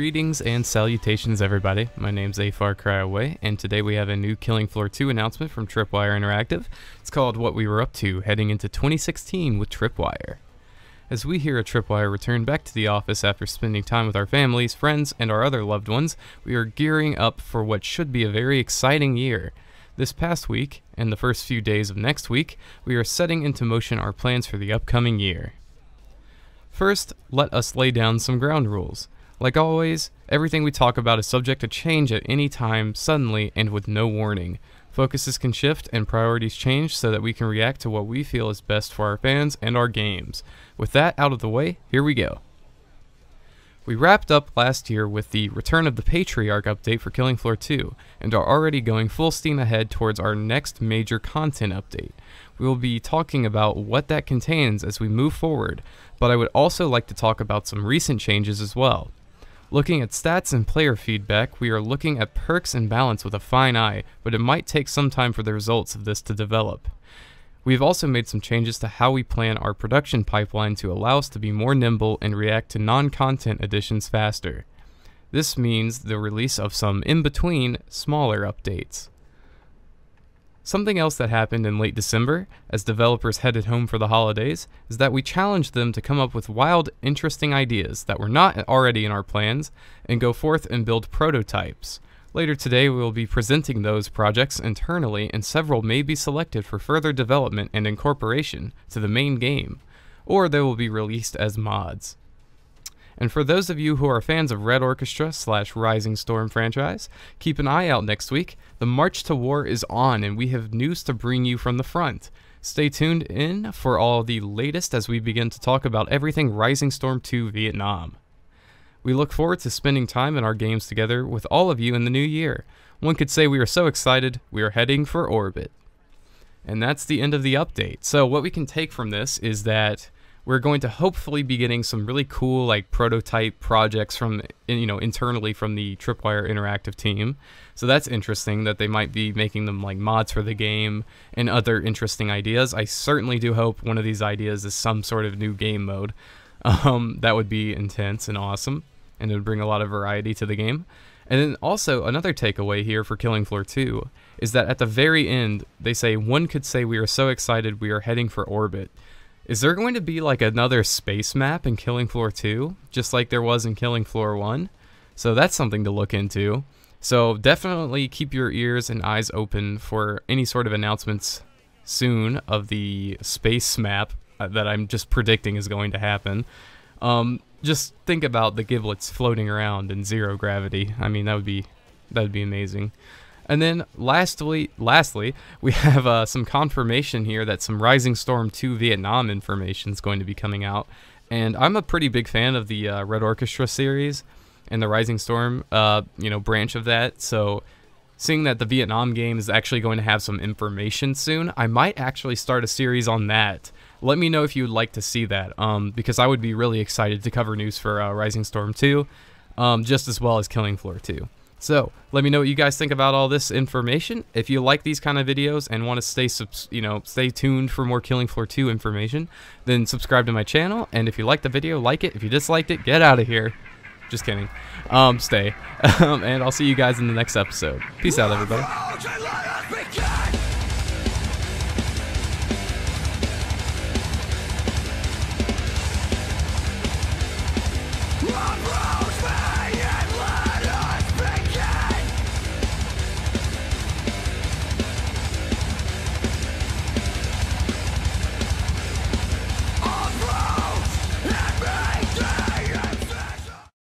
Greetings and salutations, everybody. My name's A Far Cry Away, and today we have a new Killing Floor 2 announcement from Tripwire Interactive. It's called What We Were Up To, heading into 2016 with Tripwire. As we here at Tripwire return back to the office after spending time with our families, friends, and our other loved ones, we are gearing up for what should be a very exciting year. This past week, and the first few days of next week, we are setting into motion our plans for the upcoming year. First, let us lay down some ground rules. Like always, everything we talk about is subject to change at any time, suddenly, and with no warning. Focuses can shift and priorities change so that we can react to what we feel is best for our fans and our games. With that out of the way, here we go. We wrapped up last year with the Return of the Patriarch update for Killing Floor 2, and are already going full steam ahead towards our next major content update. We will be talking about what that contains as we move forward, but I would also like to talk about some recent changes as well. Looking at stats and player feedback, we are looking at perks and balance with a fine eye, but it might take some time for the results of this to develop. We've also made some changes to how we plan our production pipeline to allow us to be more nimble and react to non-content additions faster. This means the release of some in-between, smaller updates. Something else that happened in late December, as developers headed home for the holidays, is that we challenged them to come up with wild, interesting ideas that were not already in our plans, and go forth and build prototypes. Later today, we will be presenting those projects internally, and several may be selected for further development and incorporation to the main game, or they will be released as mods. And for those of you who are fans of Red Orchestra / Rising Storm franchise, keep an eye out next week. The March to War is on, and we have news to bring you from the front. Stay tuned in for all the latest as we begin to talk about everything Rising Storm 2 Vietnam. We look forward to spending time in our games together with all of you in the new year. One could say we are so excited, we are heading for orbit. And that's the end of the update. So what we can take from this is that we're going to hopefully be getting some really cool prototype projects from internally from the Tripwire Interactive team. So that's interesting that they might be making them like mods for the game and other interesting ideas. I certainly do hope one of these ideas is some sort of new game mode. That would be intense and awesome, and it would bring a lot of variety to the game. And then also another takeaway here for Killing Floor 2 is that at the very end they say one could say we are so excited we are heading for orbit. Is there going to be like another space map in Killing Floor 2, just like there was in Killing Floor 1? So that's something to look into. So definitely keep your ears and eyes open for any sort of announcements soon of the space map that I'm just predicting is going to happen. Just think about the giblets floating around in zero gravity. I mean, that would be amazing. And then lastly, we have some confirmation here that some Rising Storm 2 Vietnam information is going to be coming out. And I'm a pretty big fan of the Red Orchestra series and the Rising Storm, branch of that. So seeing that the Vietnam game is actually going to have some information soon, I might actually start a series on that. Let me know if you would like to see that, because I would be really excited to cover news for Rising Storm 2, just as well as Killing Floor 2. So, let me know what you guys think about all this information. If you like these kind of videos and want to stay tuned for more Killing Floor 2 information, then subscribe to my channel. And if you liked the video, like it. If you disliked it, get out of here. Just kidding. Stay. And I'll see you guys in the next episode. Peace out, everybody.